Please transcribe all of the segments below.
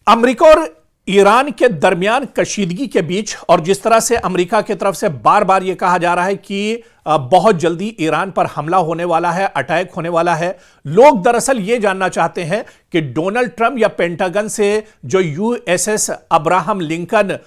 America और Iran के दरमियान कशीदगी के बीच और जिस तरह से अमेरिका की तरफ से बार बार यह कहा जा रहा है कि बहुत जल्दी ईरान पर हमला होने वाला है, अटैक होने वाला है। लोग दरअसल यह जानना चाहते हैं कि डोनाल्ड ट्रंप या पेंटागन से जो यूएसएस अब्राहम लिंकन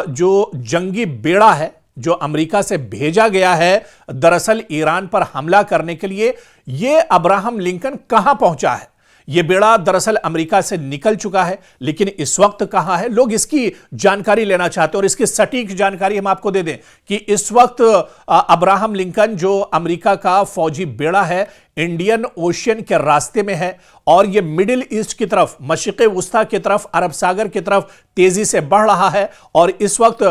जो जंगी बेड़ा है जो अमेरिका से भेजा गया है दरअसल ईरान पर हमला करने के लिए, यह अब्राहम लिंकन कहां पहुंचा है। यह बेड़ा दरअसल अमेरिका से निकल चुका है, लेकिन इस वक्त कहां है, लोग इसकी जानकारी लेना चाहते हैं। और इसकी सटीक जानकारी हम आपको दे दें कि इस वक्त अब्राहम लिंकन जो अमेरिका का फौजी बेड़ा है इंडियन ओशियन के रास्ते में है और यह मिडिल ईस्ट की तरफ, मशरिक़ वुस्ता की तरफ, अरब सागर की तरफ तेजी से बढ़ रहा है। और इस वक्त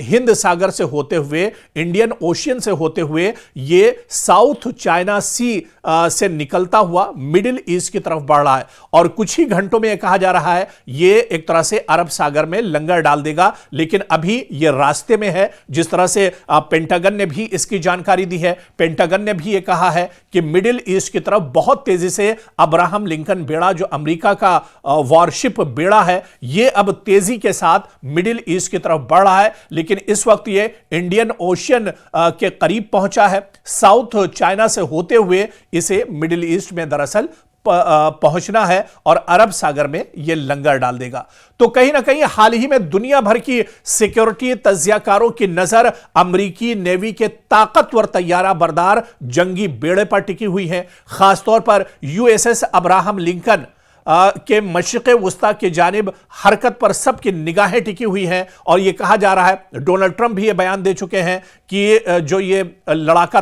हिंद सागर से होते हुए, इंडियन ओशियन से होते हुए यह साउथ चाइना सी से निकलता हुआ मिडिल ईस्ट की तरफ बढ़ रहा है। और कुछ ही घंटों में यह कहा जा रहा है यह एक तरह से अरब सागर में लंगर डाल देगा, लेकिन अभी यह रास्ते में है। जिस तरह से पेंटागन ने भी इसकी जानकारी दी है, पेंटागन ने भी यह कहा है कि मिडिल ईस्ट की तरफ बहुत तेजी से अब्राहम लिंकन बेड़ा जो अमेरिका का वॉरशिप बेड़ा है यह अब तेजी के साथ मिडिल ईस्ट की तरफ बढ़ रहा है। लेकिन इस वक्त यह इंडियन ओशियन के करीब पहुंचा है, साउथ चाइना से होते हुए इसे मिडिल ईस्ट में दरअसल पहुंचना है और अरब सागर में यह लंगर डाल देगा। तो कहीं ना कहीं हाल ही में दुनिया भर की सिक्योरिटी तज्जियाकारों की नजर अमेरिकी नेवी के ताकतवर तैयारा बरदार जंगी बेड़े पर टिकी हुई है। खासतौर पर यूएसएस अब्राहम लिंकन के मशरिक़ वुस्ता की जानिब हरकत पर सबकी निगाहें टिकी हुई हैं। और यह कहा जा रहा है, डोनाल्ड ट्रंप भी यह बयान दे चुके हैं कि जो ये लड़ाका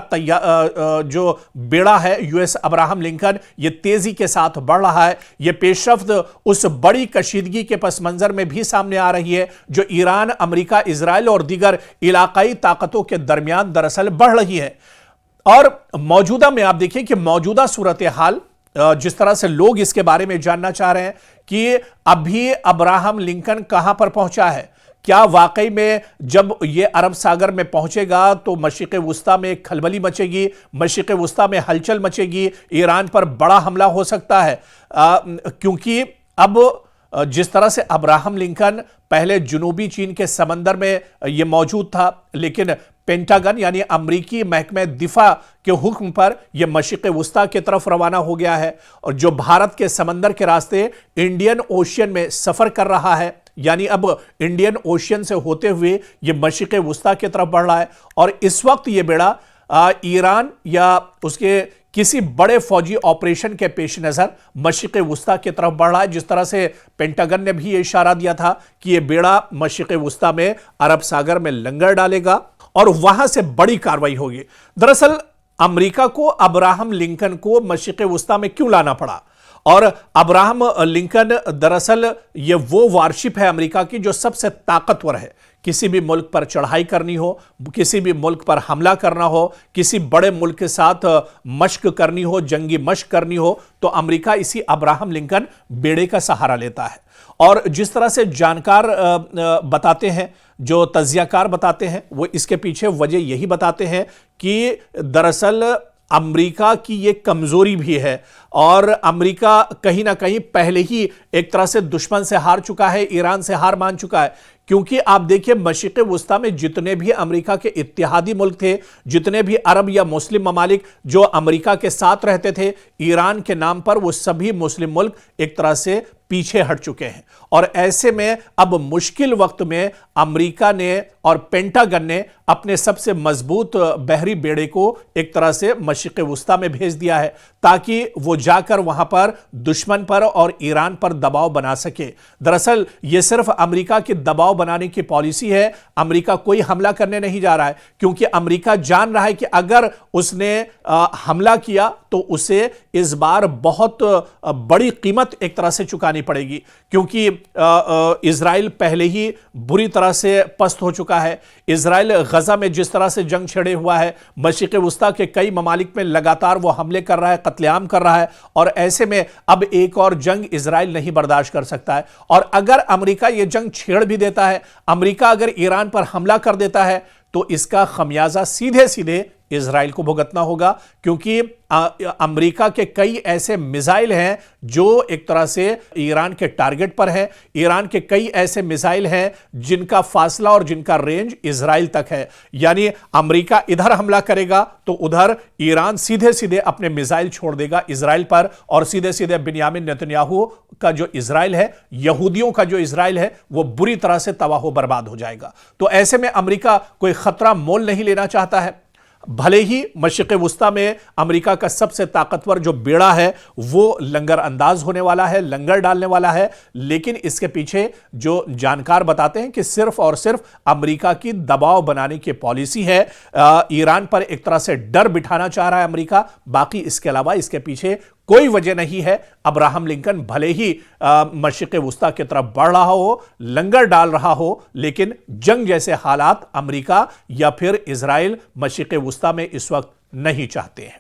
जो बेड़ा है यूएस अब्राहम लिंकन ये तेजी के साथ बढ़ रहा है। यह पेशरफ्त उस बड़ी कशीदगी के पस मंजर में भी सामने आ रही है जो ईरान, अमेरिका, इजराइल और दीगर इलाकाई ताकतों के दरमियान दरअसल बढ़ रही है। और मौजूदा में आप देखिए कि मौजूदा सूरत हाल जिस तरह से लोग इसके बारे में जानना चाह रहे हैं कि अभी अब्राहम लिंकन कहां पर पहुंचा है, क्या वाकई में जब यह अरब सागर में पहुंचेगा तो मशरिक़ वुस्ता में खलबली मचेगी, मशरिक़ वुस्ता में हलचल मचेगी, ईरान पर बड़ा हमला हो सकता है। क्योंकि अब जिस तरह से अब्राहम लिंकन पहले जुनूबी चीन के समंदर में यह मौजूद था, लेकिन पेंटागन यानी अमरीकी महकमे दिफा के हुक्म पर यह मशरिक़ वुस्ता की तरफ रवाना हो गया है और जो भारत के समंदर के रास्ते इंडियन ओशियन में सफर कर रहा है, यानी अब इंडियन ओशियन से होते हुए यह मशरिक़ वुस्ता की तरफ बढ़ रहा है। और इस वक्त यह बेड़ा ईरान या उसके किसी बड़े फौजी ऑपरेशन के पेश नजर मशरिक़ वुस्ता की तरफ बढ़ रहा है। जिस तरह से पेंटागन ने भी यह इशारा दिया था कि यह बेड़ा मशरिक़ वुस्ता में अरब सागर में लंगर डालेगा और वहां से बड़ी कार्रवाई होगी। दरअसल अमेरिका को अब्राहम लिंकन को मशरिक़ वुस्ता में क्यों लाना पड़ा, और अब्राहम लिंकन दरअसल यह वो वारशिप है अमेरिका की जो सबसे ताकतवर है। किसी भी मुल्क पर चढ़ाई करनी हो, किसी भी मुल्क पर हमला करना हो, किसी बड़े मुल्क के साथ मश्क करनी हो, जंगी मश्क करनी हो, तो अमेरिका इसी अब्राहम लिंकन बेड़े का सहारा लेता है। और जिस तरह से जानकार बताते हैं, जो तज्जियाकार बताते हैं, वो इसके पीछे वजह यही बताते हैं कि दरअसल अमेरिका की ये कमजोरी भी है और अमेरिका कहीं ना कहीं पहले ही एक तरह से दुश्मन से हार चुका है, ईरान से हार मान चुका है। क्योंकि आप देखिए मशरिक़ वुस्ता में जितने भी अमेरिका के इत्तेहादी मुल्क थे, जितने भी अरब या मुस्लिम ममालिक जो अमेरिका के साथ रहते थे, ईरान के नाम पर वो सभी मुस्लिम मुल्क एक तरह से पीछे हट चुके हैं। और ऐसे में अब मुश्किल वक्त में अमेरिका ने और पेंटागन ने अपने सबसे मजबूत बहरी बेड़े को एक तरह से मशरिक़ वुस्ता में भेज दिया है ताकि वो जाकर वहां पर दुश्मन पर और ईरान पर दबाव बना सके। दरअसल यह सिर्फ अमेरिका की दबाव बनाने की पॉलिसी है। अमेरिका कोई हमला करने नहीं जा रहा है, क्योंकि अमेरिका जान रहा है कि अगर उसने हमला किया तो उसे इस बार बहुत बड़ी कीमत एक तरह से चुकानी पड़ेगी। क्योंकि इजराइल पहले ही बुरी तरह से पस्त हो चुका है। इजराइल गजा में जिस तरह से जंग छेड़े हुआ है, मशरिक़ वुस्ता के कई ममालिक में लगातार वो हमले कर रहा है, कत्लेआम कर रहा है। और ऐसे में अब एक और जंग इजराइल नहीं बर्दाश्त कर सकता है। और अगर अमेरिका ये जंग छेड़ भी देता है, अमेरिका अगर ईरान पर हमला कर देता है, तो इसका खमियाजा सीधे सीधे इजराइल को भुगतना होगा, क्योंकि अमेरिका के कई ऐसे मिसाइल हैं जो एक तरह से ईरान के टारगेट पर हैं। ईरान के कई ऐसे मिसाइल हैं जिनका फासला और जिनका रेंज इजराइल तक है। यानी अमेरिका इधर हमला करेगा तो उधर ईरान सीधे सीधे अपने मिसाइल छोड़ देगा इजराइल पर, और सीधे सीधे बिन्यामिन नेतन्याहू का जो इजराइल है, यहूदियों का जो इजराइल है, वो बुरी तरह से तबाह बर्बाद हो जाएगा। तो ऐसे में अमेरिका कोई खतरा मोल नहीं लेना चाहता है। भले ही मशरिक़ वुस्ता में अमेरिका का सबसे ताकतवर जो बेड़ा है वो लंगर अंदाज होने वाला है, लंगर डालने वाला है, लेकिन इसके पीछे जो जानकार बताते हैं कि सिर्फ और सिर्फ अमेरिका की दबाव बनाने की पॉलिसी है। ईरान पर एक तरह से डर बिठाना चाह रहा है अमेरिका। बाकी इसके अलावा इसके पीछे कोई वजह नहीं है। अब्राहम लिंकन भले ही मशरिक़ वुस्ता की तरफ बढ़ रहा हो, लंगर डाल रहा हो, लेकिन जंग जैसे हालात अमेरिका या फिर इजराइल मशरिक़ वुस्ता में इस वक्त नहीं चाहते हैं।